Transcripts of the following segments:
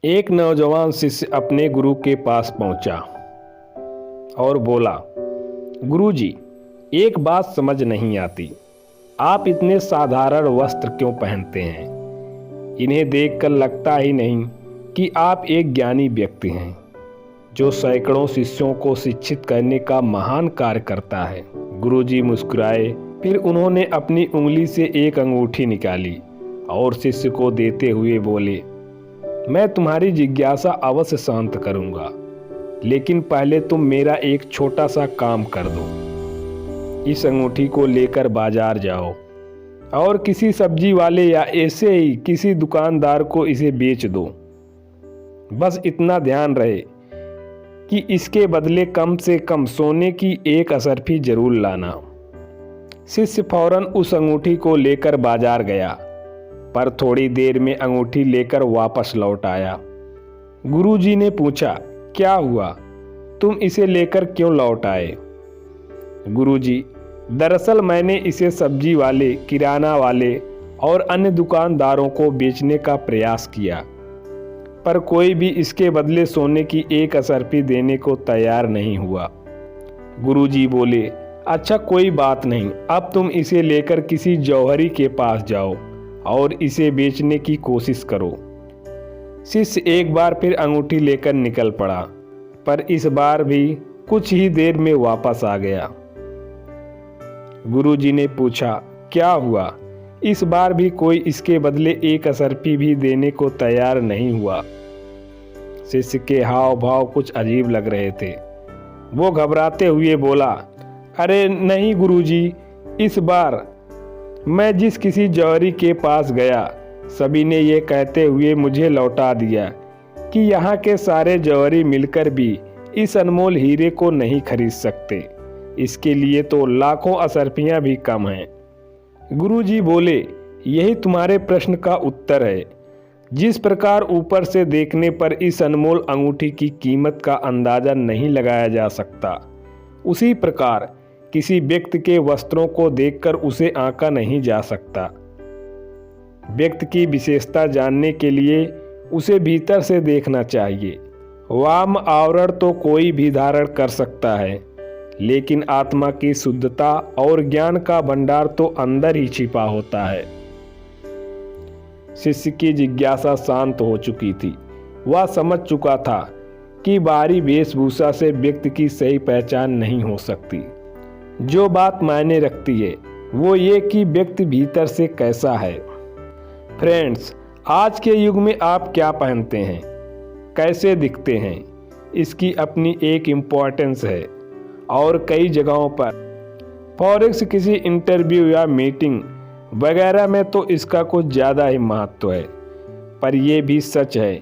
एक नौजवान शिष्य अपने गुरु के पास पहुंचा और बोला, गुरुजी, एक बात समझ नहीं आती। आप इतने साधारण वस्त्र क्यों पहनते हैं? इन्हें देखकर लगता ही नहीं कि आप एक ज्ञानी व्यक्ति हैं जो सैकड़ों शिष्यों को शिक्षित करने का महान कार्य करता है। गुरुजी मुस्कुराए, फिर उन्होंने अपनी उंगली से एक अंगूठी निकाली और शिष्य को देते हुए बोले, मैं तुम्हारी जिज्ञासा अवश्य शांत करूंगा, लेकिन पहले तुम मेरा एक छोटा सा काम कर दो। इस अंगूठी को लेकर बाजार जाओ और किसी सब्जी वाले या ऐसे ही किसी दुकानदार को इसे बेच दो। बस इतना ध्यान रहे कि इसके बदले कम से कम सोने की एक असरफी जरूर लाना। शिष्य फौरन उस अंगूठी को लेकर बाजार गया, पर थोड़ी देर में अंगूठी लेकर वापस लौट आया। गुरुजी ने पूछा, क्या हुआ? तुम इसे लेकर क्यों लौट आए? गुरुजी, दरअसल मैंने इसे सब्जी वाले, किराना वाले और अन्य दुकानदारों को बेचने का प्रयास किया, पर कोई भी इसके बदले सोने की एक असरफी देने को तैयार नहीं हुआ। गुरुजी बोले, अच्छा कोई बात नहीं, अब तुम इसे लेकर किसी जौहरी के पास जाओ और इसे बेचने की कोशिश करो। शिष्य एक बार फिर अंगूठी लेकर निकल पड़ा, पर इस बार भी कुछ ही देर में वापस आ गया। गुरुजी ने पूछा, क्या हुआ? इस बार भी कोई इसके बदले एक असरफी भी देने को तैयार नहीं हुआ। शिष्य के हाव भाव कुछ अजीब लग रहे थे। वो घबराते हुए बोला, अरे नहीं गुरुजी, इस बार मैं जिस किसी जौहरी के पास गया, सभी ने ये कहते हुए मुझे लौटा दिया कि यहाँ के सारे जौहरी मिलकर भी इस अनमोल हीरे को नहीं खरीद सकते। इसके लिए तो लाखों असरफियाँ भी कम हैं। गुरुजी बोले, यही तुम्हारे प्रश्न का उत्तर है। जिस प्रकार ऊपर से देखने पर इस अनमोल अंगूठी की कीमत का अंदाजा नहीं लगाया जा सकता, उसी प्रकार किसी व्यक्ति के वस्त्रों को देखकर उसे आंका नहीं जा सकता। व्यक्ति की विशेषता जानने के लिए उसे भीतर से देखना चाहिए। वाम आवरण तो कोई भी धारण कर सकता है, लेकिन आत्मा की शुद्धता और ज्ञान का भंडार तो अंदर ही छिपा होता है। शिष्य की जिज्ञासा शांत हो चुकी थी। वह समझ चुका था कि बाहरी वेशभूषा से व्यक्ति की सही पहचान नहीं हो सकती। जो बात मायने रखती है वो ये कि व्यक्ति भीतर से कैसा है। फ्रेंड्स, आज के युग में आप क्या पहनते हैं, कैसे दिखते हैं, इसकी अपनी एक इम्पोर्टेंस है और कई जगहों पर फॉरेक्स किसी इंटरव्यू या मीटिंग वगैरह में तो इसका कुछ ज़्यादा ही महत्व है। पर यह भी सच है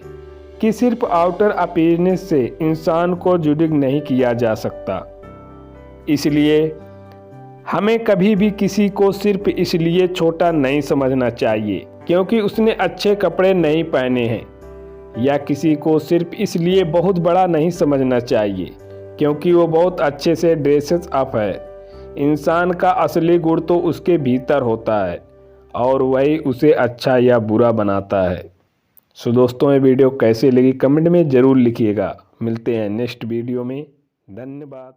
कि सिर्फ आउटर अपीयरेंस से इंसान को जज नहीं किया जा सकता। इसलिए हमें कभी भी किसी को सिर्फ इसलिए छोटा नहीं समझना चाहिए क्योंकि उसने अच्छे कपड़े नहीं पहने हैं, या किसी को सिर्फ इसलिए बहुत बड़ा नहीं समझना चाहिए क्योंकि वो बहुत अच्छे से ड्रेसेस अप है। इंसान का असली गुण तो उसके भीतर होता है और वही उसे अच्छा या बुरा बनाता है। सो दोस्तों, ये वीडियो कैसे लगी कमेंट में ज़रूर लिखिएगा। मिलते हैं नेक्स्ट वीडियो में। धन्यवाद।